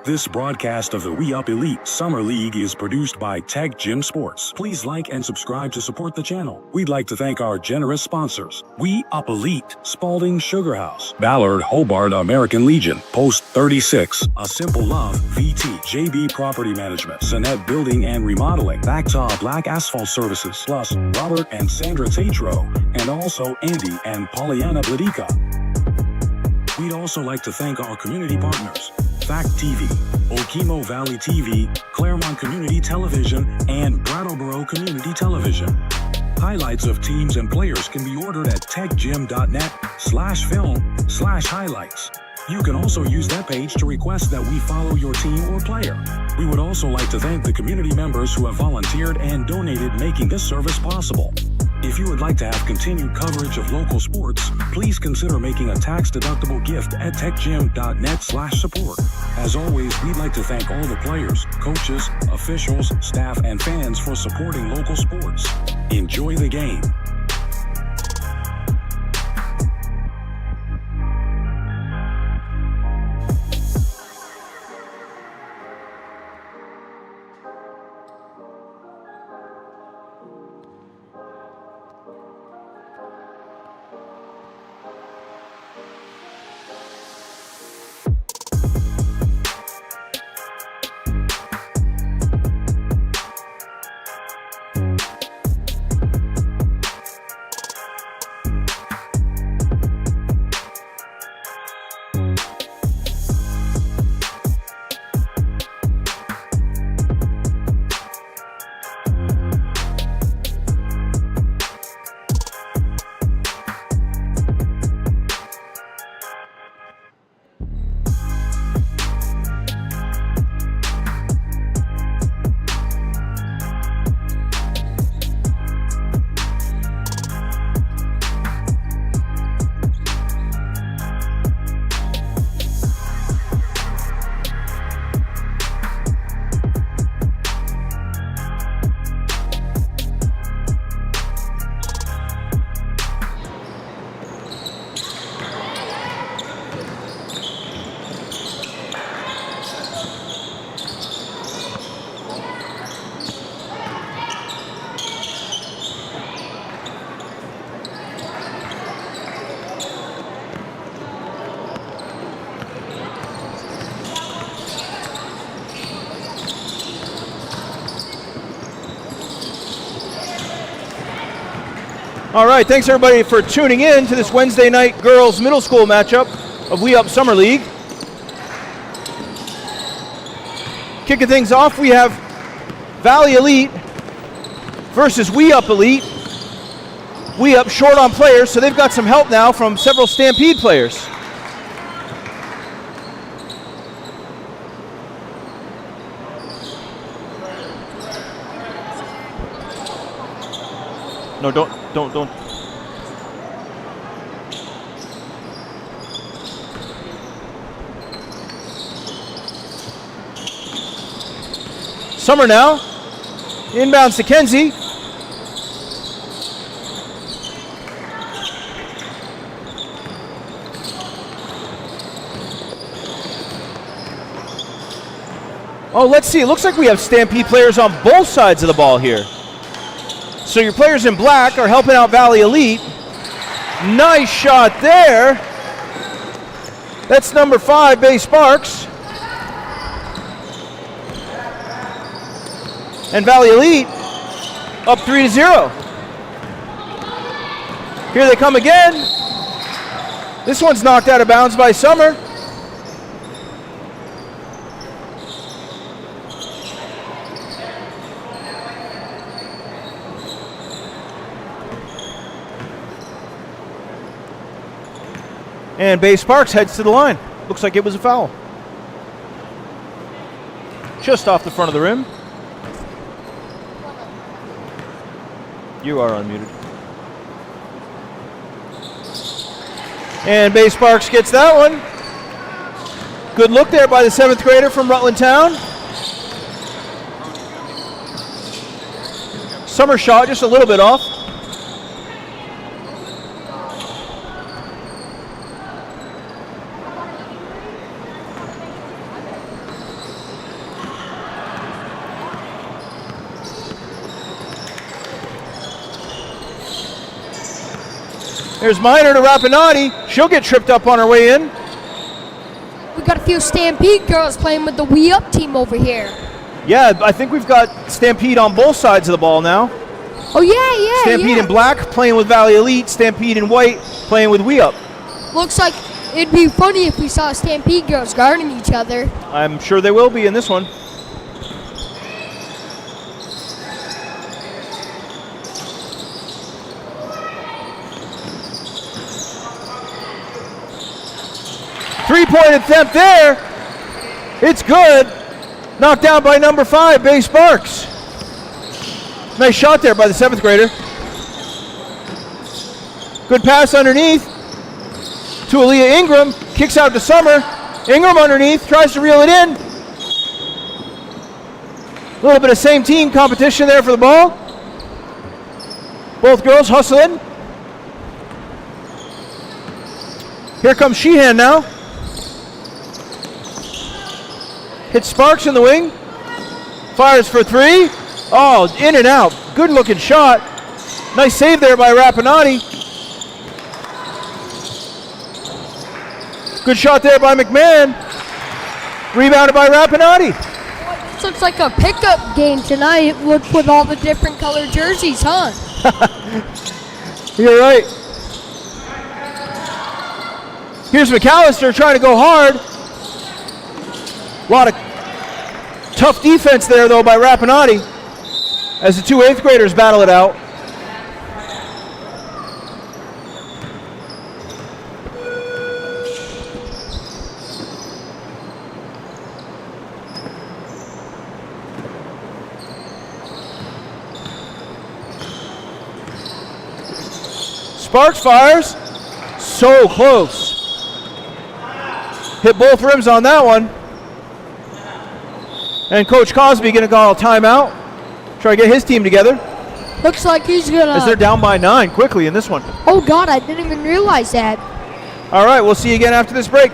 This broadcast of the We Up Elite Summer League is produced by TecGym Sports. Please like and subscribe to support the channel. We'd like to thank our generous sponsors: We Up Elite, Spalding Sugar House, Ballard Hobart American Legion, Post 36, A Simple Love, VT, JB Property Management, Sonnet Building and Remodeling, Bactaw Black Asphalt Services, plus Robert and Sandra TATRO, and also Andy and Pollyanna BLADYKA. We'd also like to thank our community partners: Fact TV, Okemo Valley TV, Claremont Community Television, and Brattleboro Community Television. Highlights of teams and players can be ordered at techgym.net/film/highlights. You can also use that page to request that we follow your team or player. We would also like to thank the community members who have volunteered and donated, making this service possible. If you would like to have continued coverage of local sports, please consider making a tax-deductible gift at techgym.net/support. As always, we'd like to thank all the players, coaches, officials, staff, and fans for supporting local sports. Enjoy the game. All right, thanks everybody for tuning in to this Wednesday night girls middle school matchup of We Up Summer League. Kicking things off, we have Valley Elite versus We Up Elite. We Up short on players, so they've got some help now from several Stampede players. No, don't. Summer now, inbounds to Kenzie. Oh, let's see, it looks like we have Stampede players on both sides of the ball here. So your players in black are helping out Valley Elite. Nice shot there. That's number 5, Bay Sparks. And Valley Elite up 3-0. Here they come again. This one's knocked out of bounds by Summer. And Bay Sparks heads to the line. Looks like it was a foul. Just off the front of the rim. You are unmuted. And Bay Sparks gets that one. Good look there by the 7th grader from Rutland Town. Summer shot just a little bit off. There's Minor to Rapanotti. She'll get tripped up on her way in. We got a few Stampede girls playing with the We Up team over here. Yeah, I think we've got Stampede on both sides of the ball now. Oh, yeah. Stampede in black playing with Valley Elite. Stampede in white playing with We Up. Looks like it'd be funny if we saw Stampede girls guarding each other. I'm sure they will be in this one. Three-point attempt there. It's good. Knocked down by number 5, Bay Sparks. Nice shot there by the 7th grader. Good pass underneath to Aaliyah Ingram. Kicks out to Summer. Ingram underneath, tries to reel it in. A little bit of same team competition there for the ball. Both girls hustling. Here comes Sheehan now. Hits Sparks in the wing. Fires for 3. Oh, in and out. Good looking shot. Nice save there by Rapanotti. Good shot there by McMahon. Rebounded by Rapanotti. This looks like a pickup game tonight with all the different colored jerseys, huh? You're right. Here's McAllister trying to go hard. A lot of tough defense there, though, by Rapanotti as the 2 8th graders battle it out. Sparks fires. So close. Hit both rims on that one. And Coach Cosby going to call a timeout. Try to get his team together. Looks like he's going to... As they're down by 9 quickly in this one. Oh, God, I didn't even realize that. All right, we'll see you again after this break.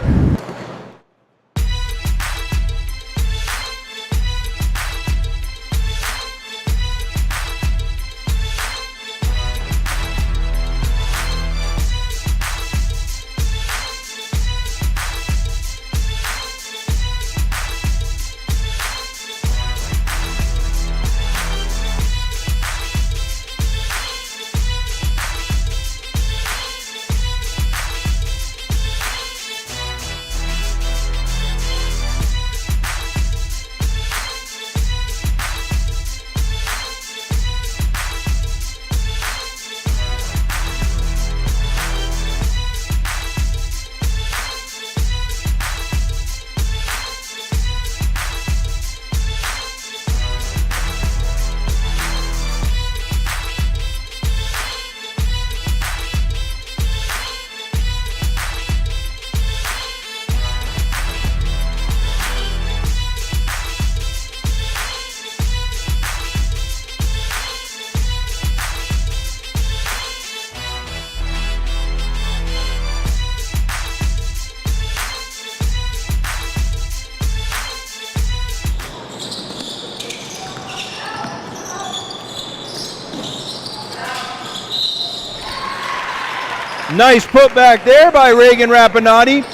Nice putback there by Reagan Rapanotti.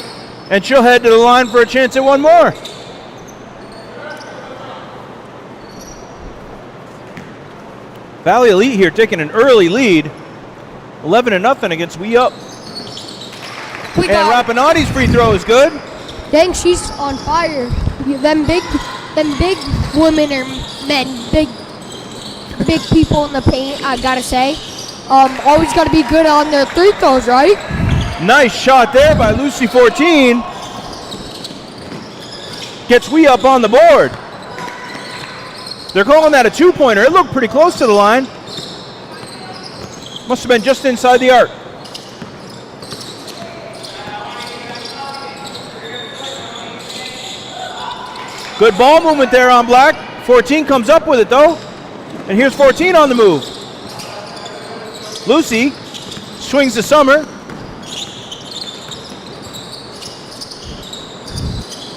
And she'll head to the line for a chance at one more. Valley Elite here taking an early lead. 11-0 against We Up. And Rapanotti's free throw is good. Dang, she's on fire. Them big women are men, big people in the paint, I gotta say. Always gotta be good on their free throws, right? Nice shot there by Lucy 14. Gets We Up on the board. They're calling that a 2-pointer. It looked pretty close to the line. Must have been just inside the arc. Good ball movement there on Black. 14 comes up with it though. And here's 14 on the move. Lucy swings to Summer.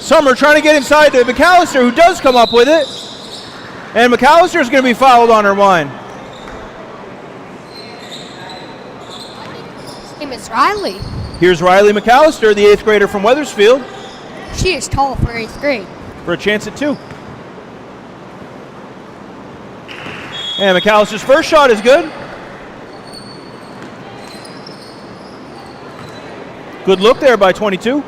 Summer trying to get inside to McAllister, who does come up with it. And McAllister's going to be fouled on her line. is Riley. Here's Riley McAllister, the 8th grader from Weathersfield, She is tall for 8th grade. for a chance at 2. And McAllister's first shot is good. Good look there by 22.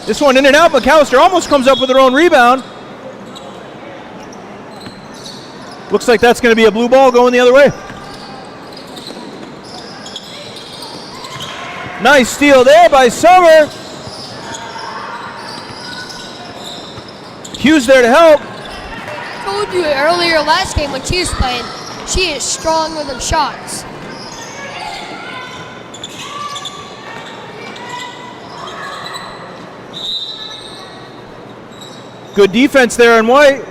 This one in and out. McAllister almost comes up with her own rebound. Looks like that's going to be a blue ball going the other way. Nice steal there by Summer. Hughes there to help. I told you earlier last game when she was playing, she is strong with her shots. Good defense there in white.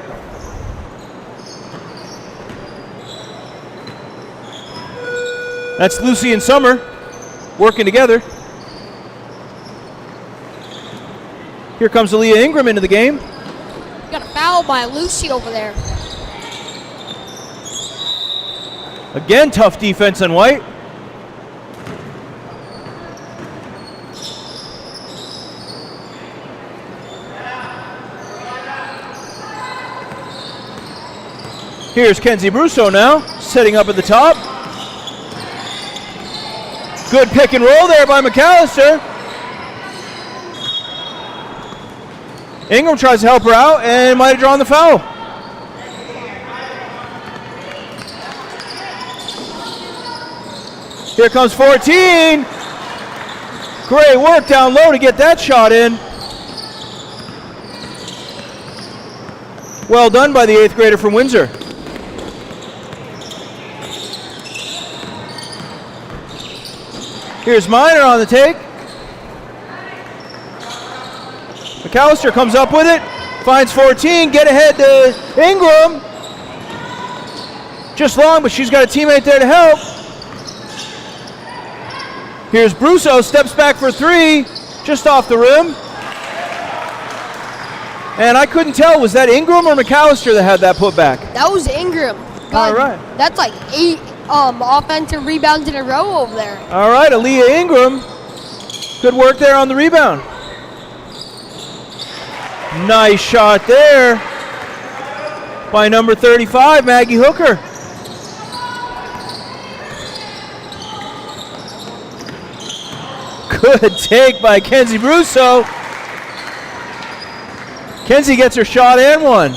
That's Lucy and Summer working together. Here comes Aaliyah Ingram into the game. Got a foul by Lucy over there. Again, tough defense on white. Here's Kenzie Brusso now, setting up at the top. Good pick and roll there by McAllister. Ingram tries to help her out and might have drawn the foul. Here comes 14. Great work down low to get that shot in. Well done by the 8th grader from Windsor. Here's Miner on the take. McAllister comes up with it, finds 14, get ahead to Ingram. Just long, but she's got a teammate there to help. Here's Brusso, steps back for 3, just off the rim. And I couldn't tell, was that Ingram or McAllister that had that putback? That was Ingram. All right. That's like 8 offensive rebounds in a row over there. All right, Aaliyah Ingram. Good work there on the rebound. Nice shot there by number 35, Maggie Hooker. Good take by Kenzie Brusso. Kenzie gets her shot and one.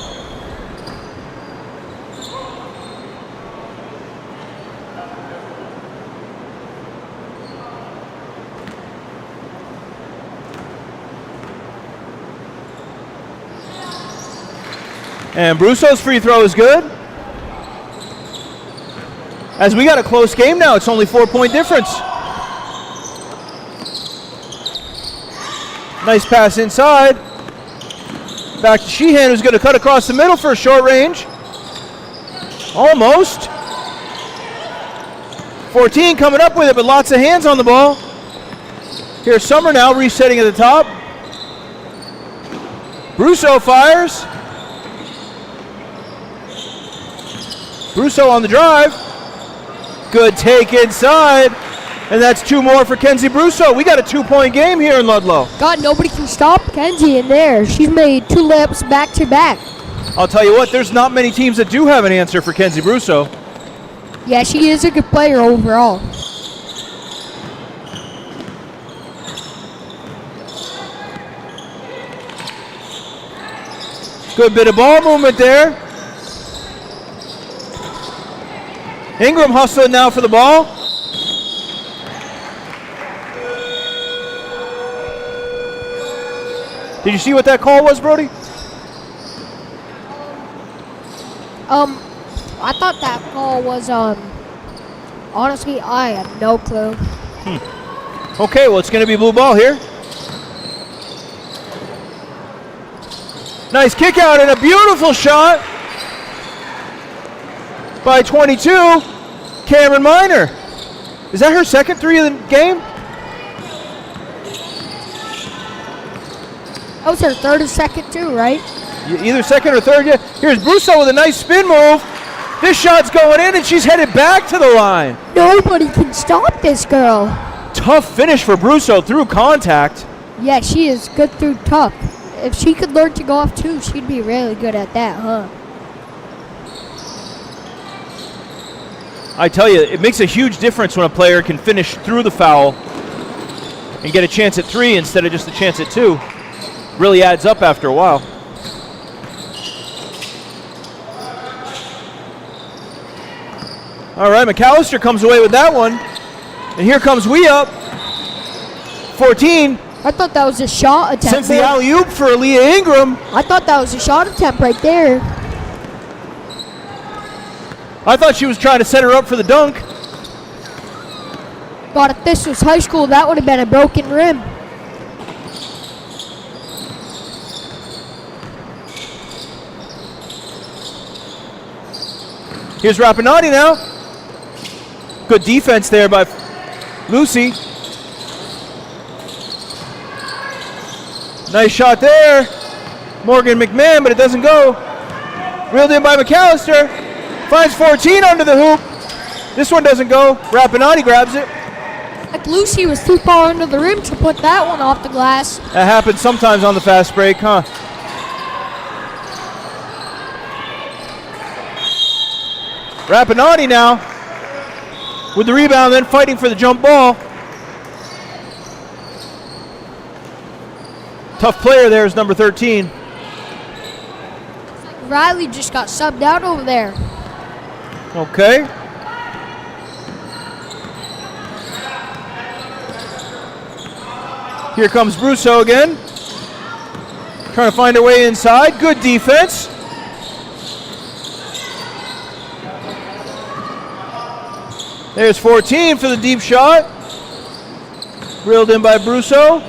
And Brusso's free throw is good. As we got a close game now, it's only 4-point difference. Nice pass inside. Back to Sheehan, who's going to cut across the middle for a short range. Almost. 14 coming up with it, but lots of hands on the ball. Here's Summer now resetting at the top. Brusso fires. Brusso on the drive. Good take inside. And that's 2 more for Kenzie Brusso. We got a 2-point game here in Ludlow. God, nobody can stop Kenzie in there. She's made 2 layups back to back. I'll tell you what, there's not many teams that do have an answer for Kenzie Brusso. Yeah, she is a good player overall. Good bit of ball movement there. Ingram hustling now for the ball. Did you see what that call was, Brody? I thought that call was, honestly, I have no clue. Okay, well, it's going to be blue ball here. Nice kick out and a beautiful shot by 22, Cameron Miner. Is that her second 3 of the game? That was her 3rd or 2nd too, right? Either second or third. Yeah. Here's Brusso with a nice spin move. This shot's going in, and she's headed back to the line. Nobody can stop this girl. Tough finish for Brusso through contact. Yeah, she is good through tough. If she could learn to go off too, she'd be really good at that, huh? I tell you, it makes a huge difference when a player can finish through the foul and get a chance at 3 instead of just a chance at 2. Really adds up after a while. All right, McAllister comes away with that one. And here comes We Up. 14. I thought that was a shot attempt. Sends the alley-oop for Aaliyah Ingram. I thought that was a shot attempt right there. I thought she was trying to set her up for the dunk. God, if this was high school, that would have been a broken rim. Here's Rapanotti now. Good defense there by Lucy. Nice shot there. Morgan McMahon, but it doesn't go. Reeled in by McAllister. Finds 14 under the hoop. This one doesn't go. Rapanotti grabs it. Like Lucy was too far under the rim to put that one off the glass. That happens sometimes on the fast break, huh? Rapanotti now with the rebound, then fighting for the jump ball. Tough player there is number 13. Riley just got subbed out over there. Okay. Here comes Brusso again. Trying to find her way inside. Good defense. There's 14 for the deep shot. Reeled in by Brusso.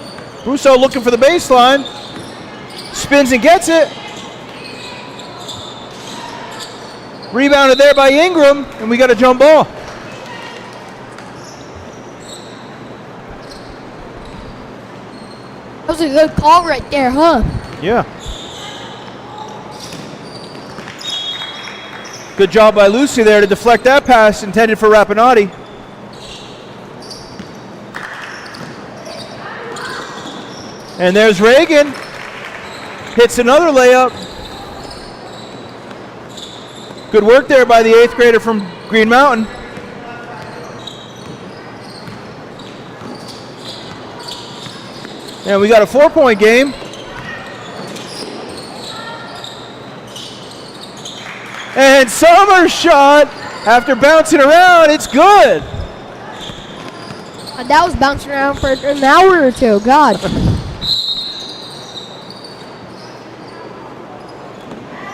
Brusso looking for the baseline. Spins and gets it. Rebounded there by Ingram, and we got a jump ball. That was a good call right there, huh? Yeah. Good job by Lucy there to deflect that pass intended for Rapanotti. And there's Reagan. Hits another layup. Good work there by the 8th grader from Green Mountain. And we got a 4-point game. And Summer's shot, after bouncing around, it's good. And that was bouncing around for an hour or two. God.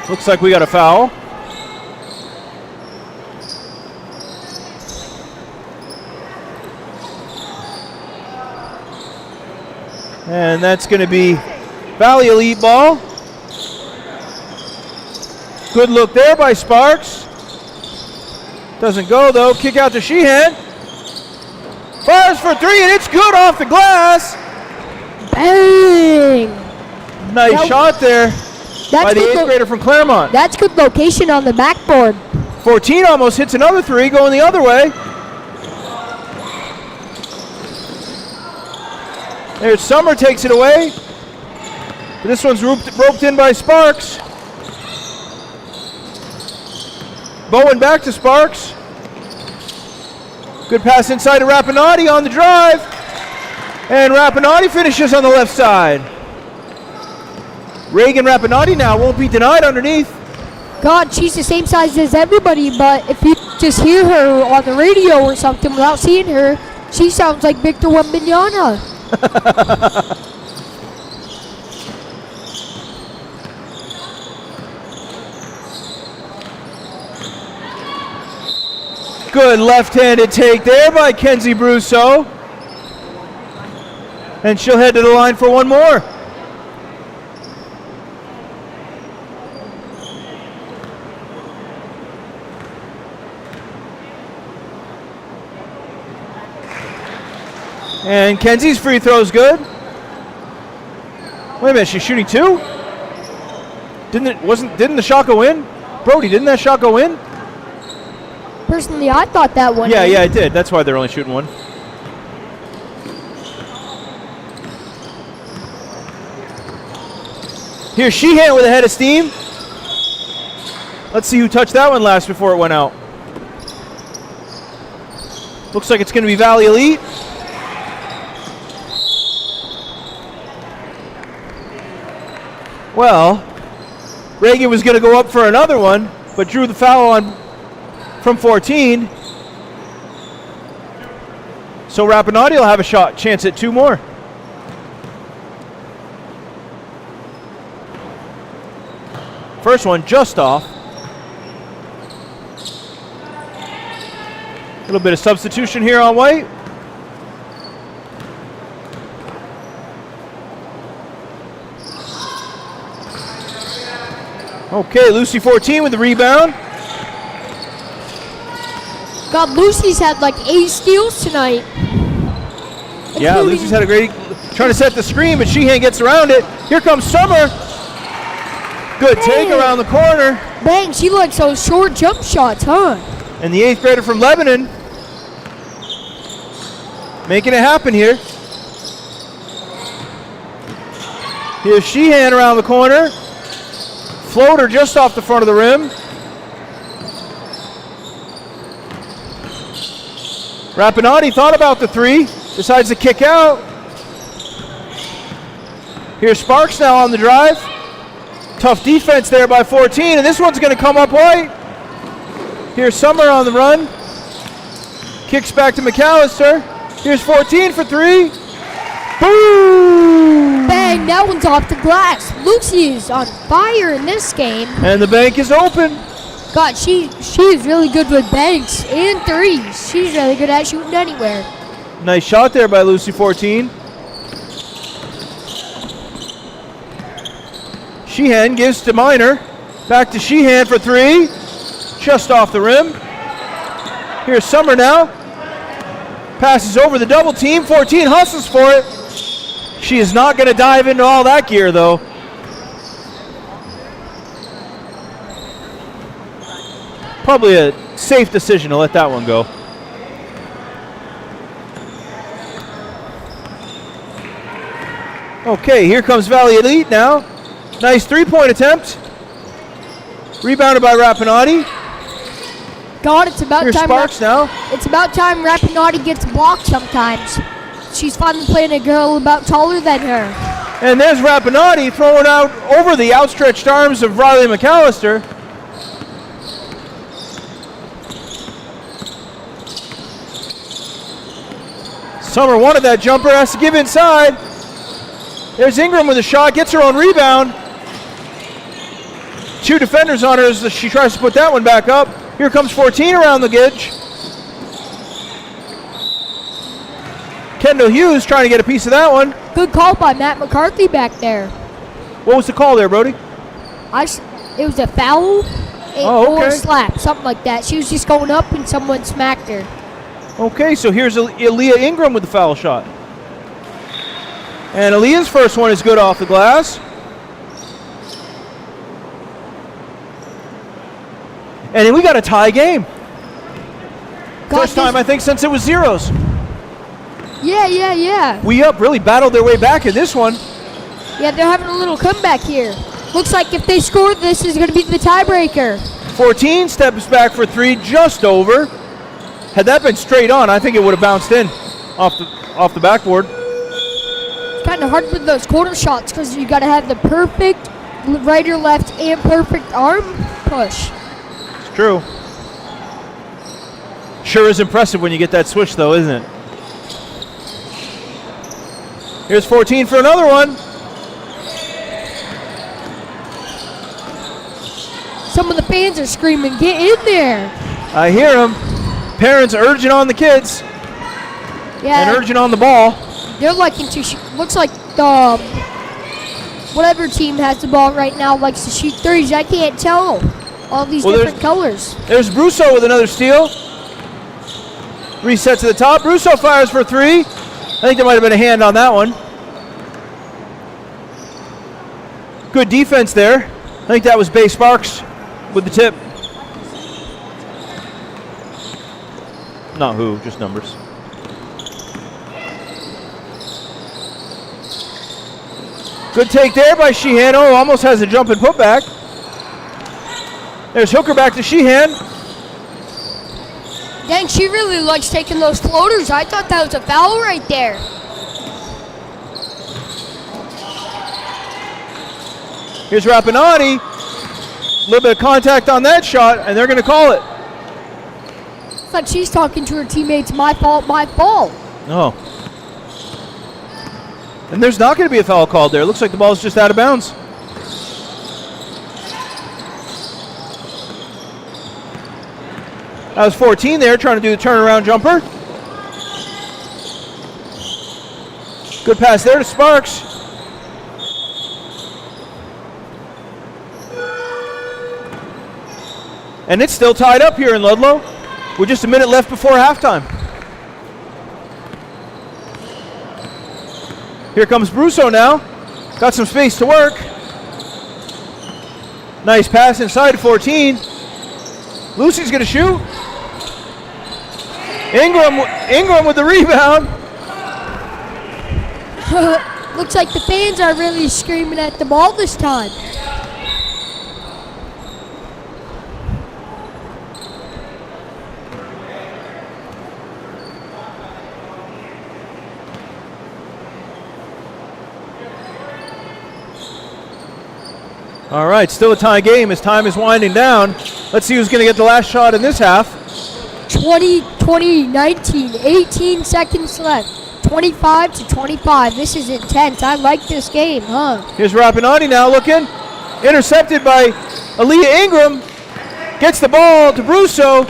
Looks like we got a foul. And that's going to be Valley Elite ball. Good look there by Sparks. Doesn't go though. Kick out to Sheehan. Fires for 3 and it's good off the glass. Bang! Nice shot there by the 8th grader from Claremont. That's good location on the backboard. 14 almost hits another 3 going the other way. There's Summer, takes it away. This one's roped in by Sparks. Bowen back to Sparks. Good pass inside to Rapanotti on the drive. And Rapanotti finishes on the left side. Reagan Rapanotti now won't be denied underneath. God, she's the same size as everybody, but if you just hear her on the radio or something without seeing her, she sounds like Victor Wembanyama. Good left-handed take there by Kenzie Brusso. And she'll head to the line for one more. And Kenzie's free throw's good. Wait a minute, she's shooting 2? Didn't the shot go in? Brody, didn't that shot go in? Personally, I thought that one. Yeah, it did. That's why they're only shooting one. Here's Sheehan with a head of steam. Let's see who touched that one last before it went out. Looks like it's going to be Valley Elite. Well, Reagan was going to go up for another one, but drew the foul on from 14. So Rapanotti will have a chance at 2 more. First one just off. A little bit of substitution here on White. Okay, Lucy 14 with the rebound. God, Lucy's had like 8 steals tonight. Yeah, Lucy's had a great, trying to set the screen, but Sheehan gets around it. Here comes Summer. Good take around the corner. Bang, she likes those short jump shots, huh? And the 8th grader from Lebanon making it happen here. Here's Sheehan around the corner. Floater just off the front of the rim. Rapanotti thought about the 3, decides to kick out. Here's Sparks now on the drive. Tough defense there by 14, and this one's going to come up White. Here's Summer on the run. Kicks back to McAllister. Here's 14 for 3. Boom! Bang, that one's off the glass. Lucy is on fire in this game. And the bank is open. God, she is really good with banks and 3s. She's really good at shooting anywhere. Nice shot there by Lucy 14. Sheehan gives to Minor. Back to Sheehan for 3. Just off the rim. Here's Summer now. Passes over the double team. 14 hustles for it. She is not going to dive into all that gear, though. Probably a safe decision to let that one go. Okay, here comes Valley Elite now. Nice 3-point attempt. Rebounded by Rapanotti. God, it's about Here's time. Sparks now. It's about time Rapanotti gets blocked sometimes. She's finally playing a girl about taller than her. And there's Rapanotti throwing out over the outstretched arms of Riley McAllister. Summer wanted that jumper, has to give inside. There's Ingram with a shot, gets her own rebound. 2 defenders on her as she tries to put that one back up. Here comes 14 around the edge. Kendall Hughes trying to get a piece of that one. Good call by Matt McCarthy back there. What was the call there, Brody? It was a foul or okay. a slap, something like that. She was just going up and someone smacked her. Okay, so here's Aaliyah Ingram with the foul shot. And Aaliyah's first one is good off the glass. And then we got a tie game. First time, I think, since it was zeros. Yeah. We Up really battled their way back in this one. Yeah, they're having a little comeback here. Looks like if they score, this is going to be the tiebreaker. 14 steps back for 3, just over. Had that been straight on, I think it would have bounced in off the backboard. It's kind of hard with those corner shots because you got to have the perfect right or left and perfect arm push. It's true. Sure is impressive when you get that switch, though, isn't it? Here's 14 for another one. Some of the fans are screaming, "Get in there!" I hear them. Parents urging on the kids Yeah, and urging on the ball. they're liking to shoot. Looks like the whatever team has the ball right now likes to shoot 3s. I can't tell all these different colors. There's Brousseau with another steal. Reset to the top. Brousseau fires for 3. I think there might have been a hand on that one. Good defense there. I think that was Bay Sparks with the tip. Not who, just numbers. Good take there by Sheehan. Oh, almost has a jump and putback. There's Hooker back to Sheehan. Dang, she really likes taking those floaters. I thought that was a foul right there. Here's Rapanotti. A little bit of contact on that shot, and they're going to call it. It's like she's talking to her teammates, my fault, my fault. Oh. And there's not going to be a foul called there. It looks like the ball's just out of bounds. That was 14 there, trying to do the turnaround jumper. Good pass there to Sparks. And it's still tied up here in Ludlow with just a minute left before halftime. Here comes Brusso now. Got some space to work. Nice pass inside to 14. Lucy's going to shoot. Ingram with the rebound. Looks like the fans are really screaming at the ball this time. All right, still a tie game as time is winding down. Let's see who's going to get the last shot in this half. 20, 19, 18 seconds left. 25-25. This is intense. I like this game, huh? Here's Rapanotti now looking. Intercepted by Aaliyah Ingram. Gets the ball to Brusso.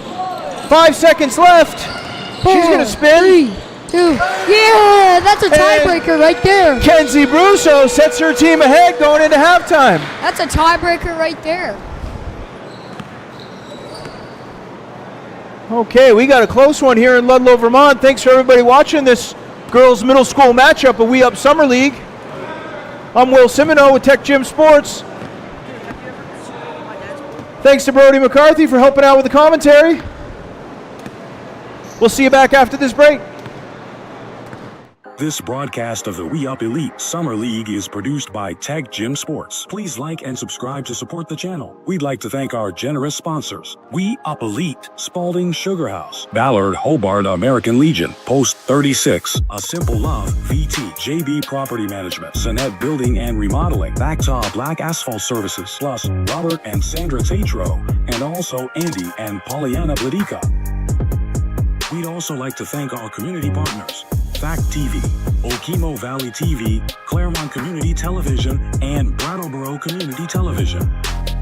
5 seconds left. She's going to spin. 3, 2. Yeah, that's a tiebreaker right there. Kenzie Brusso sets her team ahead going into halftime. That's a tiebreaker right there. Okay, we got a close one here in Ludlow, Vermont. Thanks for everybody watching this girls middle school matchup of We Up Summer League. I'm Will Simoneau with TecGym Sports. Thanks to Brody McCarthy for helping out with the commentary. We'll see you back after this break. This broadcast of the We Up Elite Summer League is produced by TecGym Sports. Please like and subscribe to support the channel. We'd like to thank our generous sponsors: We Up Elite, Spalding Sugar House, Ballard Hobart American Legion, Post 36, A Simple Love, VT, JB Property Management, Sonnet Building and Remodeling, Bactaw Black Asphalt Services, plus Robert and Sandra TATRO, and also Andy and Pollyanna BLADYKA. We'd also like to thank our community partners: Fact TV, Okemo Valley TV, Claremont Community Television, and Brattleboro Community Television.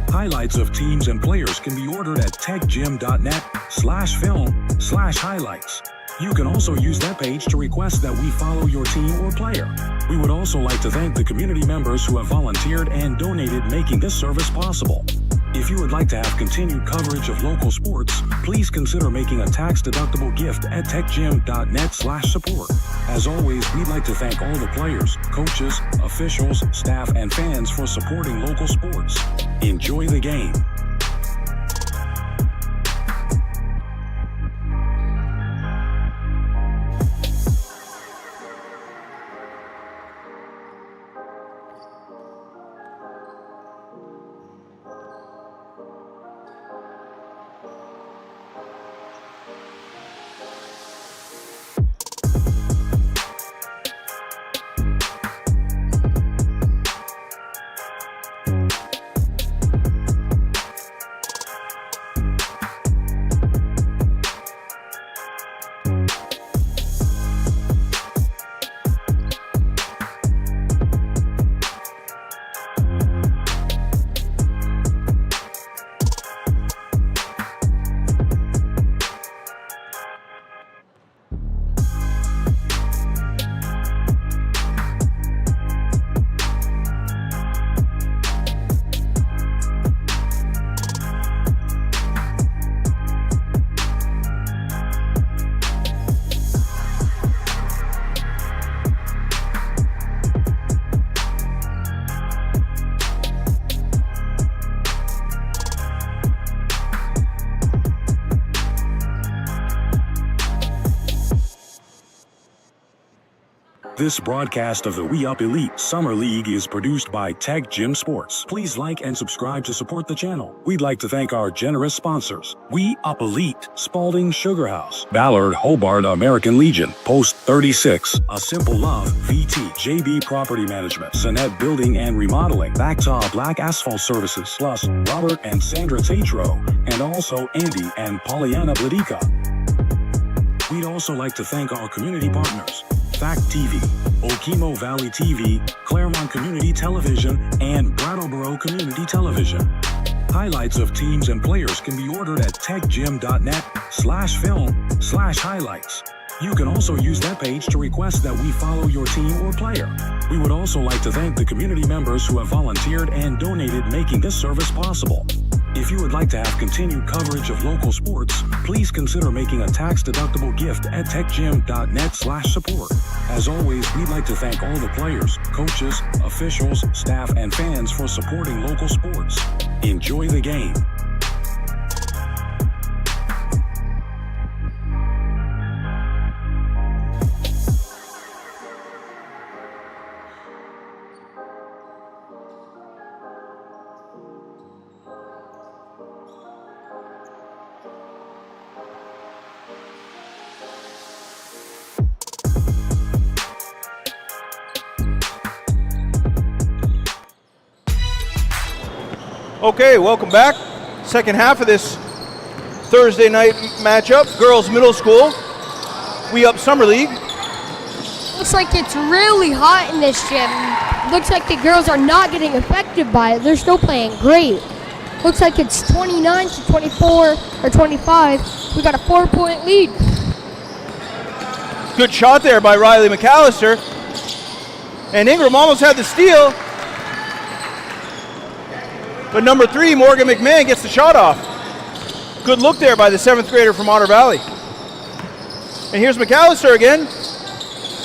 Highlights of teams and players can be ordered at techgym.net/film/highlights. You can also use that page to request that we follow your team or player. We would also like to thank the community members who have volunteered and donated, making this service possible. If you would like to have continued coverage of local sports, please consider making a tax-deductible gift at techgym.net/support. As always, we'd like to thank all the players, coaches, officials, staff, and fans for supporting local sports. Enjoy the game. This broadcast of the We Up Elite Summer League is produced by TecGym Sports. Please like and subscribe to support the channel. We'd like to thank our generous sponsors: We Up Elite, Spalding Sugar House, Ballard Hobart American Legion, Post 36, A Simple Love, VT, JB Property Management, Sonnet Building and Remodeling, Bactaw Black Asphalt Services, plus Robert and Sandra TATRO, and also Andy and Pollyanna BLADYKA. We'd also like to thank our community partners: Fact TV, Okemo Valley TV, Claremont Community Television, and Brattleboro Community Television. Highlights of teams and players can be ordered at techgym.net/film/highlights. You can also use that page to request that we follow your team or player. We would also like to thank the community members who have volunteered and donated, making this service possible. If you would like to have continued coverage of local sports, please consider making a tax-deductible gift at techgym.net/support. As always, we'd like to thank all the players, coaches, officials, staff, and fans for supporting local sports. Enjoy the game. Okay, welcome back. Second half of this Thursday night matchup. Girls Middle School, We Up Summer League. Looks like it's really hot in this gym. Looks like the girls are not getting affected by it. They're still playing great. Looks like it's 29 to 24 or 25. We got a 4-point lead. Good shot there by Riley McAllister. And Ingram almost had the steal. But number 3, Morgan McMahon, gets the shot off. Good look there by the 7th grader from Otter Valley. And here's McAllister again.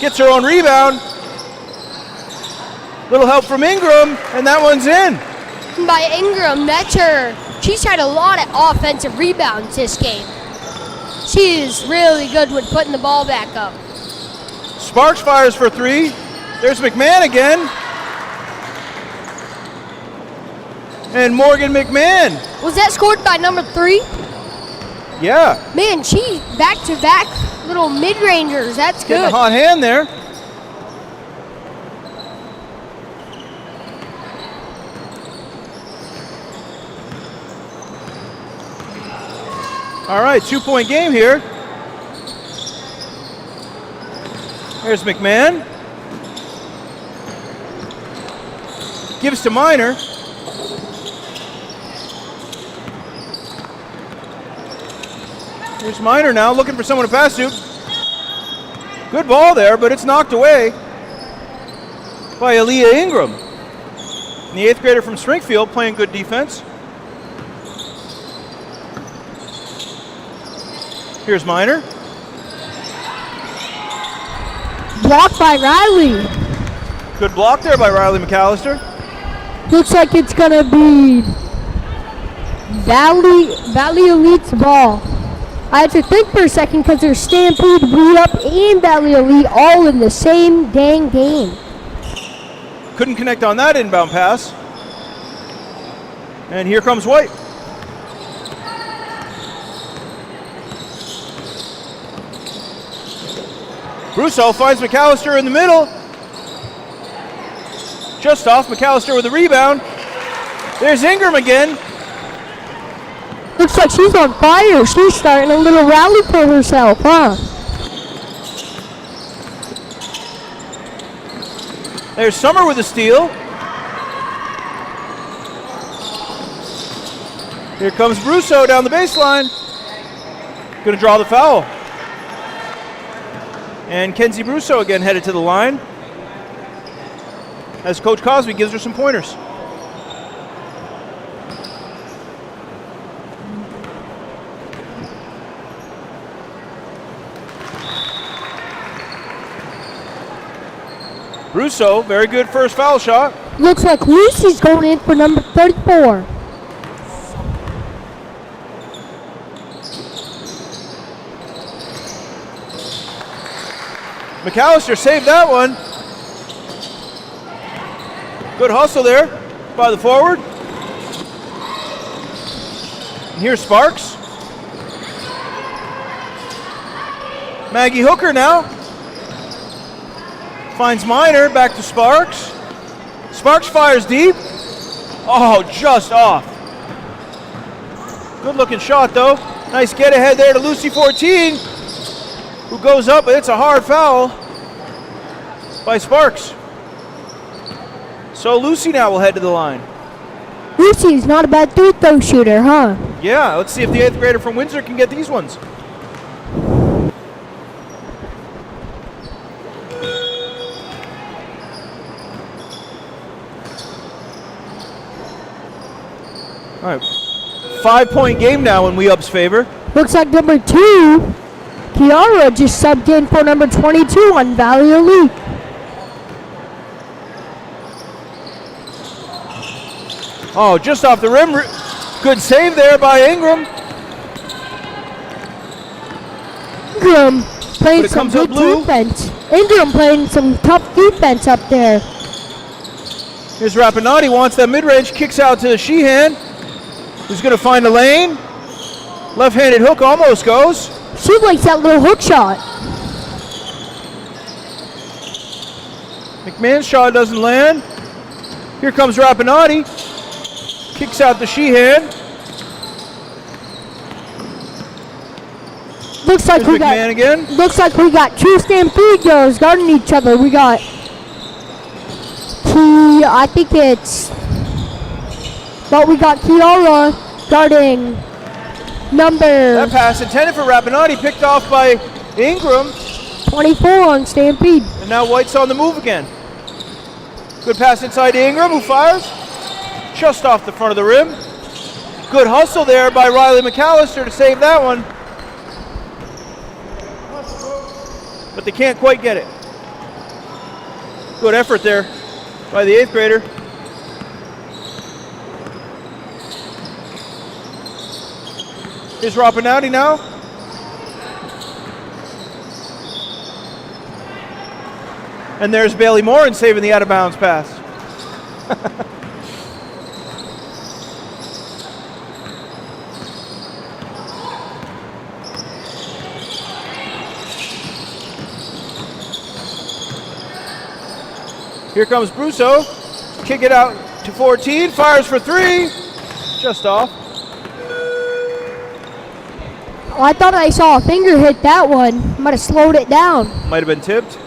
Gets her own rebound. Little help from Ingram, and that one's in. By Ingram, that's her. She's had a lot of offensive rebounds this game. She is really good with putting the ball back up. Sparks fires for 3. There's McMahon again. And Morgan McMahon. Was that scored by number 3? Yeah. Man, she back-to-back little mid-rangers. That's Getting good. a hot hand there. All right, 2-point game here. There's McMahon. Gives to Minor. Here's Minor now, looking for someone to pass to. Good ball there, but it's knocked away by Aaliyah Ingram. The 8th grader from Springfield, playing good defense. Here's Minor. Blocked by Riley. Good block there by Riley McAllister. Looks like it's going to be Valley Elite's ball. I had to think for a second because there's Stampede, We Up, and Valley Elite all in the same dang game. Couldn't connect on that inbound pass. And here comes White. Russo finds McAllister in the middle. Just off, McAllister with a rebound. There's Ingram again. Looks like she's on fire. She's starting a little rally for herself, huh? There's Summer with a steal. Here comes Russo down the baseline. Going to draw the foul. And Kenzie Russo again headed to the line as Coach Cosby gives her some pointers. Russo, very good first foul shot. Looks like Lucy's going in for number 34. McAllister saved that one. Good hustle there by the forward. And here's Sparks. Maggie Hooker now. Finds Minor, back to Sparks. Sparks fires deep. Oh, just off. Good looking shot though. Nice get ahead there to Lucy 14, who goes up, but it's a hard foul by Sparks. So Lucy now will head to the line. Lucy's not a bad three-throw shooter, huh? Yeah, let's see if the 8th grader from Windsor can get these ones. All right, 5-point game now in We Up's favor. Looks like number 2, Kiara, just subbed in for number 22 on Valley Elite. Oh, just off the rim. Good save there by Ingram. Ingram playing some comes up good blue. defense. Ingram playing some tough defense up there. Here's Rapanotti, wants that mid-range, kicks out to Sheehan, who's going to find the lane. Left-handed hook almost goes. She likes that little hook shot. McMahon's shot doesn't land. Here comes Rapanotti. Kicks out to Sheehan. Looks like Here's McMahon again. Looks like we got 2 Stampede girls guarding each other. We got I think it's, but we got Kiara guarding number. That pass intended for Rapanotti, picked off by Ingram. 24 on Stampede. And now White's on the move again. Good pass inside to Ingram, who fires just off the front of the rim. Good hustle there by Riley McAllister to save that one. But they can't quite get it. Good effort there by the 8th grader. Here's Rapanotti now. And there's Bailey Morin saving the out-of-bounds pass. Here comes Brusso. Kick it out to 14. Fires for 3. Just off. Oh, I thought I saw a finger hit that one. Might have slowed it down. Might have been tipped.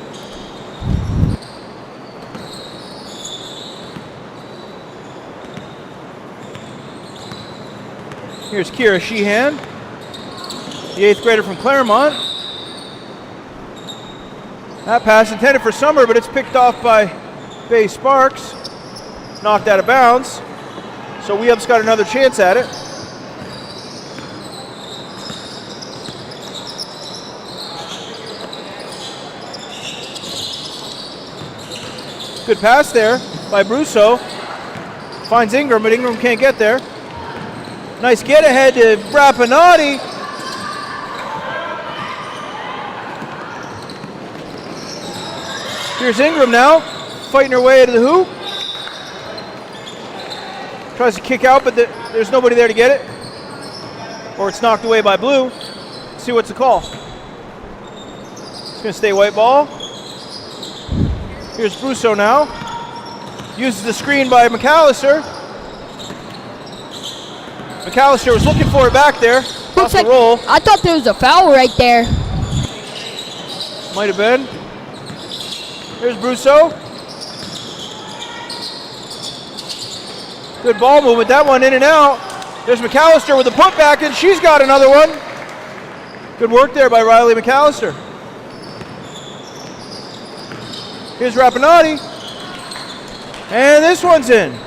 Here's Kira Sheehan, the 8th grader from Claremont. That pass intended for Summer, but it's picked off by Bay Sparks. Knocked out of bounds. So We Up's got another chance at it. Good pass there by Brusso. Finds Ingram, but Ingram can't get there. Nice get ahead to Rapanotti. Here's Ingram now, fighting her way to the hoop. Tries to kick out, but there's nobody there to get it. Or it's knocked away by Blue. Let's see what's the call. It's going to stay white ball. Here's Brusso now. Uses the screen by McAllister. McAllister was looking for it back there. Off the roll. I thought there was a foul right there. Might have been. Here's Brusso. Good ball movement. That one in and out. There's McAllister with the putback, and she's got another one. Good work there by Riley McAllister. Here's Rapanotti. And this one's in.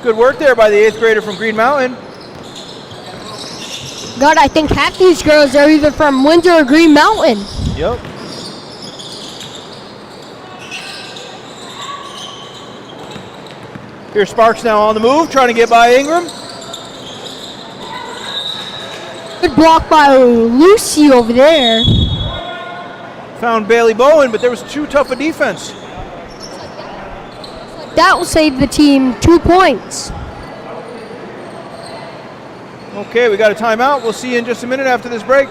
Good work there by the 8th grader from Green Mountain. God, I think half these girls are either from Windsor or Green Mountain. Yep. Here's Sparks now on the move, trying to get by Ingram. Good block by Lucy over there. Found Bailey Bowen, but there was too tough a defense. That will save the team 2 points. Okay, we got a timeout. We'll see you in just a minute after this break.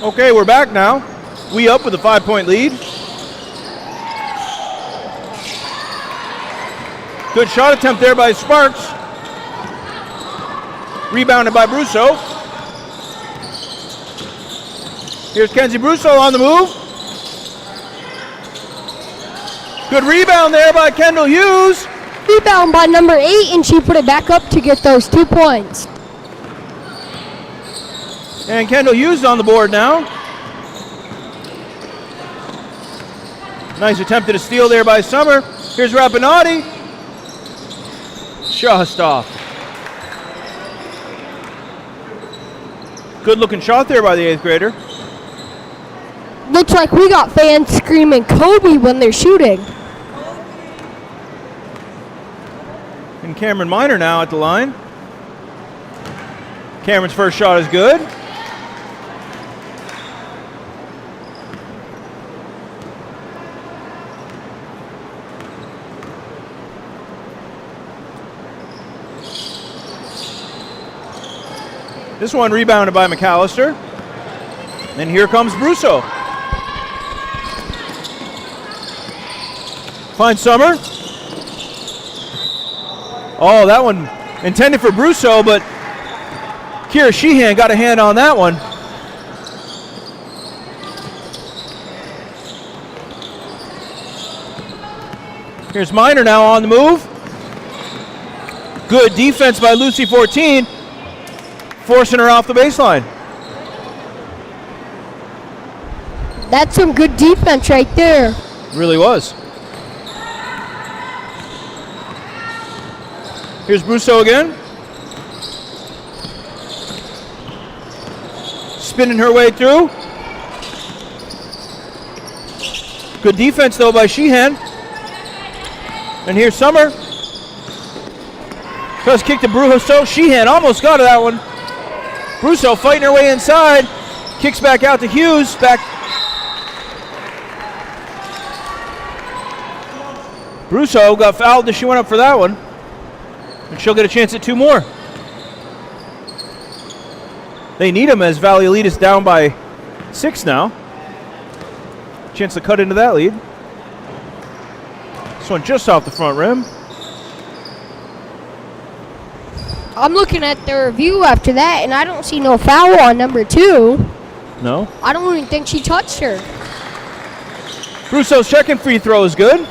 Okay, we're back now. We up with a 5-point lead. Good shot attempt there by Sparks. Rebounded by Brusso. Here's Kenzie Brusso on the move. Good rebound there by Kendall Hughes. Rebound by number 8, and she put it back up to get those 2 points. And Kendall Hughes on the board now. Nice attempt at a steal there by Summer. Here's Rapanotti. Just off. Good looking shot there by the 8th grader. Looks like we got fans screaming Kobe when they're shooting. And Cameron Miner now at the line. Cameron's first shot is good. This one rebounded by McAllister. And here comes Brusso. Finds Summer. Oh, that one intended for Brusso, but Kira Sheehan got a hand on that one. Here's Miner now on the move. Good defense by Lucy 14, forcing her off the baseline. That's some good defense right there. Really was. Here's Brusso again. Spinning her way through. Good defense though by Sheehan. And here's Summer. Cross kick to Brusso. Sheehan almost got to that one. Brusso fighting her way inside. Kicks back out to Hughes. Back. Brusso got fouled as she went up for that one. And she'll get a chance at 2 more. They need him as Valley Elite is down by 6 now. Chance to cut into that lead. This one just off the front rim. I'm looking at the review after that, and I don't see no foul on number 2. No. I don't even think she touched her. Brusso's second free throw is good.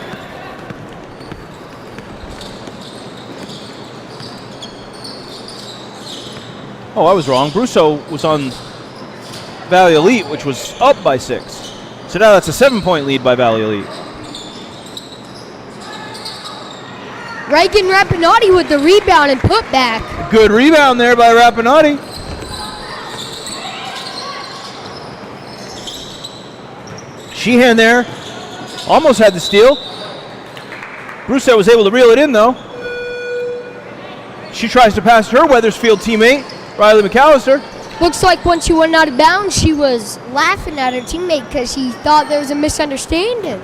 Oh, I was wrong. Brusso was on Valley Elite, which was up by 6. So now that's a 7-point lead by Valley Elite. Reagan Rapanotti with the rebound and putback. Good rebound there by Rapanotti. Sheehan there. Almost had the steal. Brusso was able to reel it in, though. She tries to pass her Weathersfield teammate, Riley McAllister. Looks like when she went out of bounds, she was laughing at her teammate because she thought there was a misunderstanding.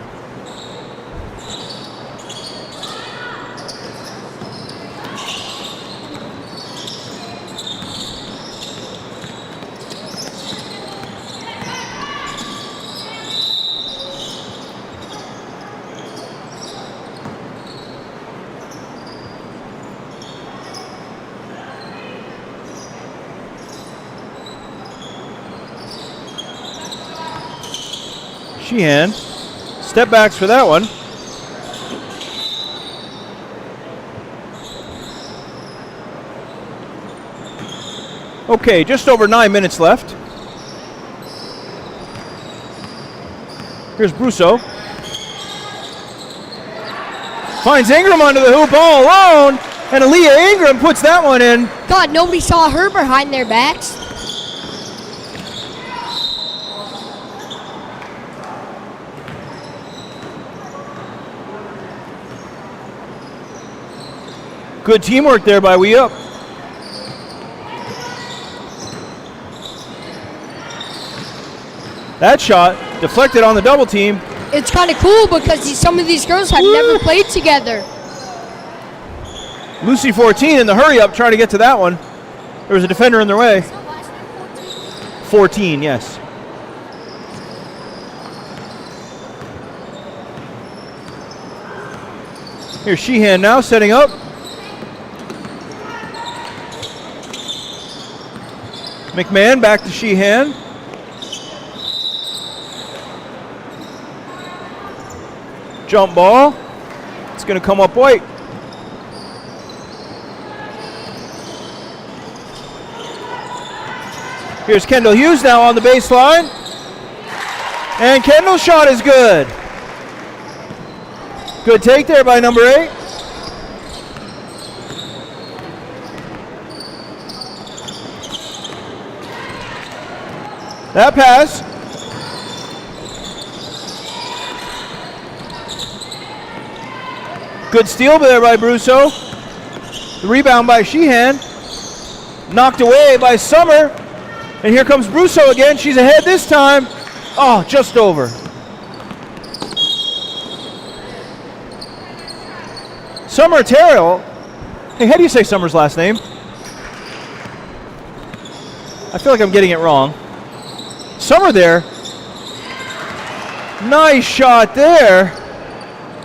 Sheehan, step backs for that one. Okay, just over 9 minutes left. Here's Brusso. Finds Ingram under the hoop all alone, and Aaliyah Ingram puts that one in. God, nobody saw her behind their backs. Good teamwork there by We Up. That shot deflected on the double team. It's kind of cool because some of these girls have never played together. Lucy 14 in the hurry up trying to get to that one. There was a defender in their way. 14, yes. Here's Sheehan now setting up. McMahon back to Sheehan. Jump ball. It's going to come up white. Here's Kendall Hughes now on the baseline. And Kendall's shot is good. Good take there by number 8. That pass. Good steal there by Brusso. The rebound by Sheehan. Knocked away by Summer. And here comes Brusso again. She's ahead this time. Oh, just over. Summer Terrell. Hey, how do you say Summer's last name? I feel like I'm getting it wrong. Summer there. Nice shot there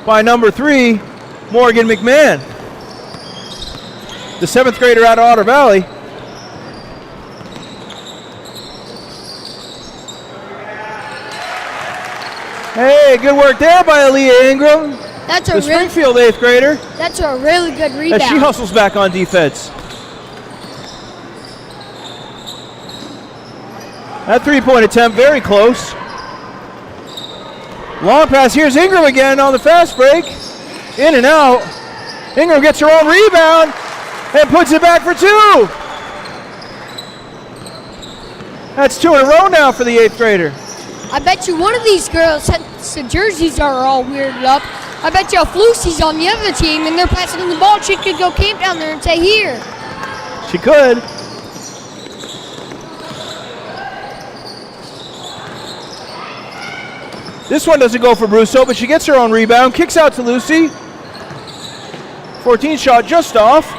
by number 3, Morgan McMahon. The 7th grader out of Otter Valley. Hey, good work there by Aaliyah Ingram. That's a the Springfield 8th grader. That's a really good rebound. As she hustles back on defense. That 3-point attempt, very close. Long pass, here's Ingram again on the fast break. In and out. Ingram gets her own rebound and puts it back for 2. That's 2 in a row now for the 8th grader. I bet you one of these girls, since the jerseys are all weirded up, I bet you if Lucy's on the other team and they're passing the ball, she could go camp down there and say, here. She could. This one doesn't go for Brusso, but she gets her own rebound. Kicks out to Lucy. 14 shot just off.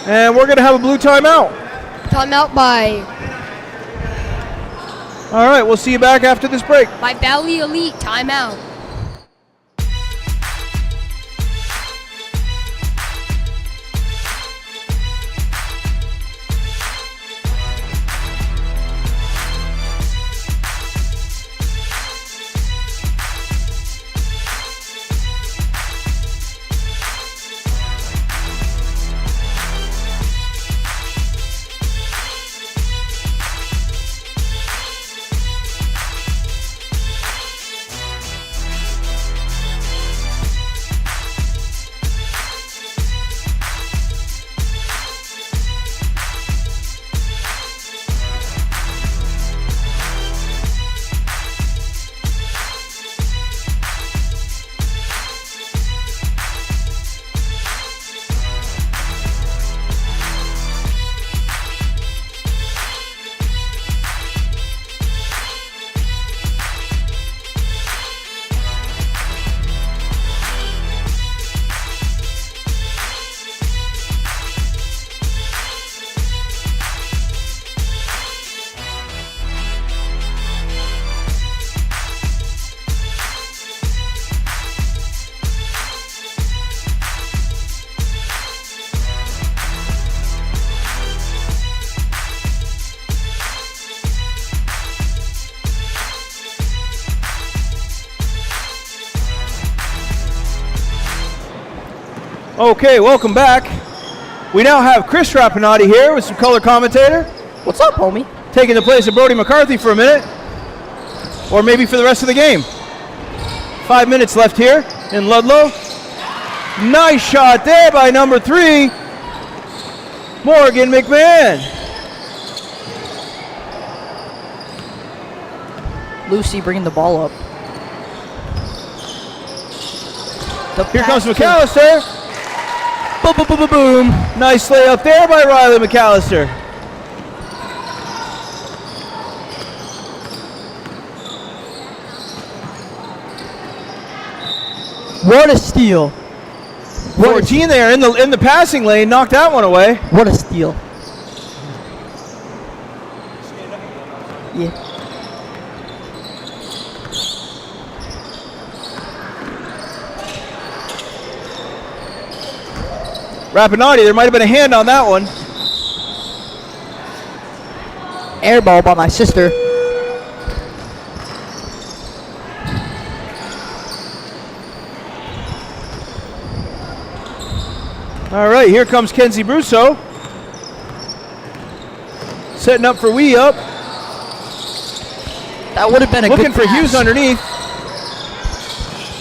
And we're going to have a blue timeout. Timeout by All right, we'll see you back after this break. Valley Elite. Timeout. Okay, welcome back. We now have Chris Rapanotti here with some color commentator. What's up, homie? Taking the place of Brody McCarthy for a minute. Or maybe for the rest of the game. 5 minutes left here in Ludlow. Nice shot there by number 3, Morgan McMahon. Lucy bringing the ball up. Here comes McAllister. Boom, boom, boom, boom, boom. Nice layup there by Riley McAllister. What a steal. 14 there in the passing lane, knocked that one away. What a steal. Yeah. Rapanotti, there might have been a hand on that one. Air ball by my sister. All right, here comes Kenzie Brusso. Setting up for Wee Up. That would have been a Looking good for pass. Hughes underneath.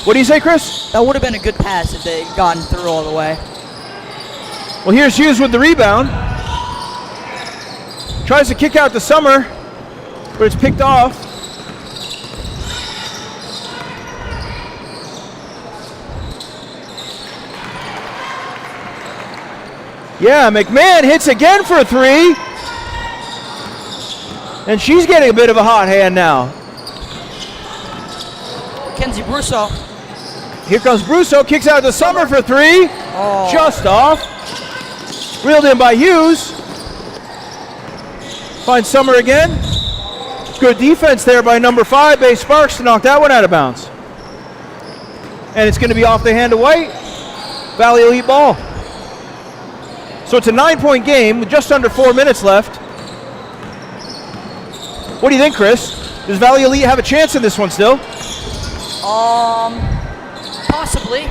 What do you say, Chris? That would have been a good pass if they had gotten through all the way. Well, here's Hughes with the rebound. Tries to kick out to Summer, but it's picked off. Yeah, McMahon hits again for a 3. And she's getting a bit of a hot hand now. Kenzie Brusso. Here comes Brusso, kicks out to Summer for 3. Oh. Just off. Reeled in by Hughes. Finds Summer again. Good defense there by number 5, Bay Sparks, to knock that one out of bounds. And it's going to be off the hand of White. Valley Elite ball. So it's a 9-point game with just under 4 minutes left. What do you think, Chris? Does Valley Elite have a chance in this one still? Possibly.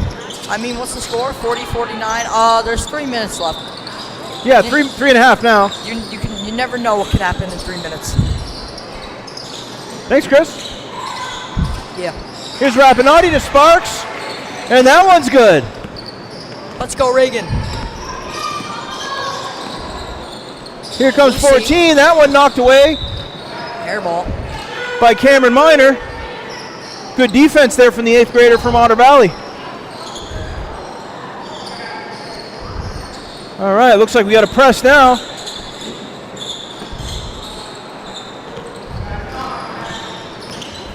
I mean, what's the score? 40-49. There's 3 minutes left. Yeah, three and a half now. You never know what can happen in 3 minutes. Thanks, Chris. Yeah. Here's Rapanotti to Sparks. And that one's good. Let's go, Reagan. Here comes Lucy. 14. That one knocked away Air ball. by Cameron Minor. Good defense there from the 8th grader from Otter Valley. All right, looks like we got a press now.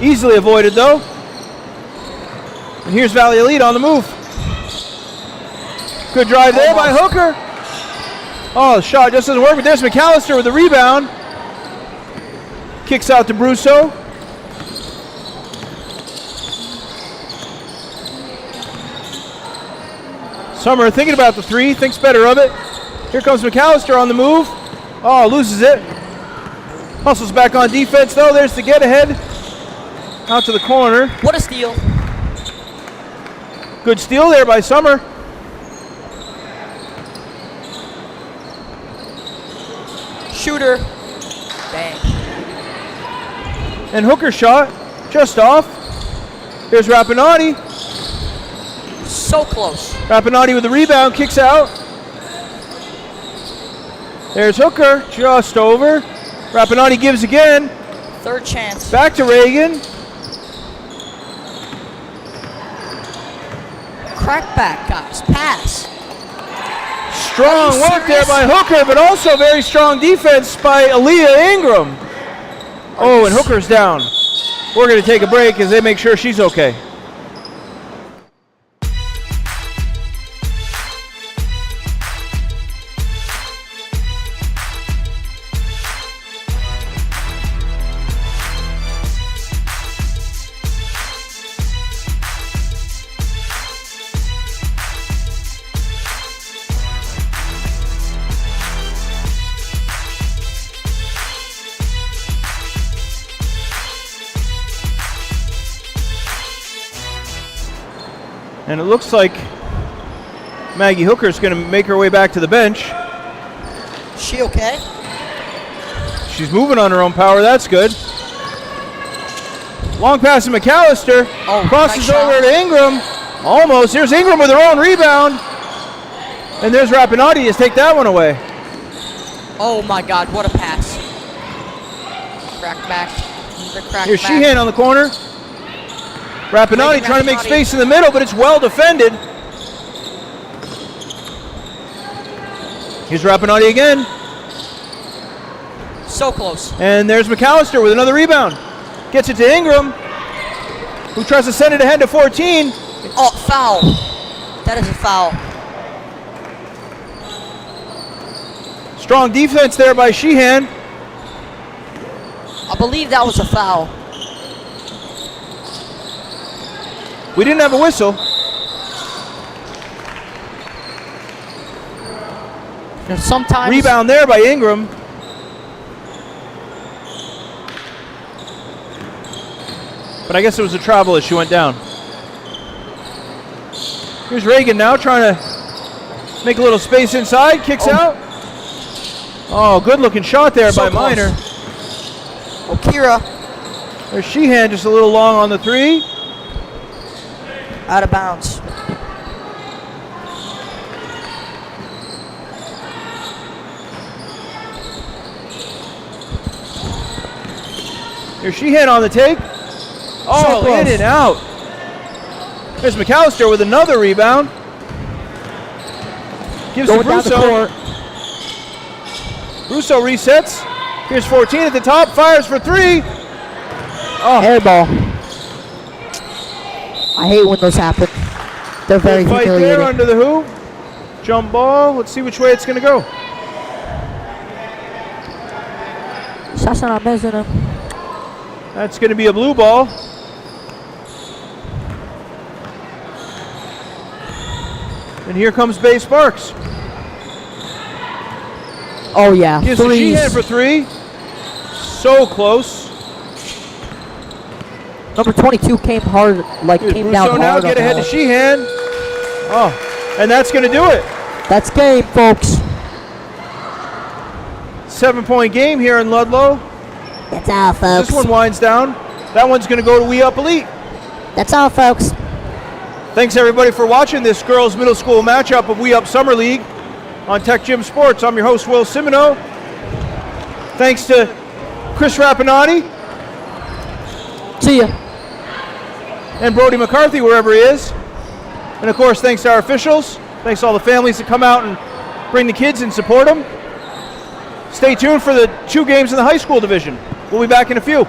Easily avoided though. And here's Valley Elite on the move. Good drive there by Hooker. Oh, the shot just doesn't work, but there's McAllister with the rebound. Kicks out to Brusso. Summer thinking about the three, thinks better of it. Here comes McAllister on the move. Oh, loses it. Hustles back on defense though. There's the get ahead. Out to the corner. What a steal. Good steal there by Summer. Shooter. Bang. And Hooker shot just off. Here's Rapanotti. So close. Rapanotti with the rebound, kicks out. There's Hooker, just over. Rapanotti gives again. Third chance. Back to Reagan. Crack back, guys. Pass. Strong work there by Hooker, but also very strong defense by Aaliyah Ingram. Oh, and Hooker's down. We're going to take a break as they make sure she's okay. And it looks like Maggie Hooker's going to make her way back to the bench. She okay? She's moving on her own power. That's good. Long pass to McAllister. Oh, crosses nice over shot. to Ingram. Almost. Here's Ingram with her own rebound. And there's Rapanotti to take that one away. Oh my God, what a pass. Crack back. Here's Sheehan on the corner. Rapanotti trying to make space in the middle, but it's well defended. Here's Rapanotti again. So close. And there's McAllister with another rebound. Gets it to Ingram, who tries to send it ahead to 14. Oh, foul. That is a foul. Strong defense there by Sheehan. I believe that was a foul. We didn't have a whistle. And sometimes Rebound there by Ingram. But I guess it was a travel as she went down. Here's Reagan now trying to make a little space inside. Kicks out. Oh, good looking shot there by Minor. Okira There's Sheehan just a little long on the three. out of bounds. Here's Sheehan on the take. Oh, close. in and out. There's McAllister with another rebound. Gives to Brusso. Brusso resets. Here's 14 at the top. Fires for three. Oh, Airball. I hate when those happen. They're very fight there humiliating. under the hoop. Jump ball. Let's see which way it's going to go. That's going to be a blue ball. And here comes Bay Sparks. Oh yeah, Gives to Sheehan for three. So close. Number 22 came hard, like Here's came Brusso down now hard. get ahead to Sheehan. Oh, and that's going to do it. That's game, folks. 7-point game here in Ludlow. That's all, folks. This one winds down. That one's going to go to We Up Elite. That's all, folks. Thanks everybody for watching this girls middle school matchup of We Up Summer League on TecGym Sports. I'm your host, Will Simoneau. Thanks to Chris Rapanotti. See ya. and Brody McCarthy, wherever he is. And of course, thanks to our officials. Thanks to all the families that come out and bring the kids and support them. Stay tuned for the 2 games in the high school division. We'll be back in a few.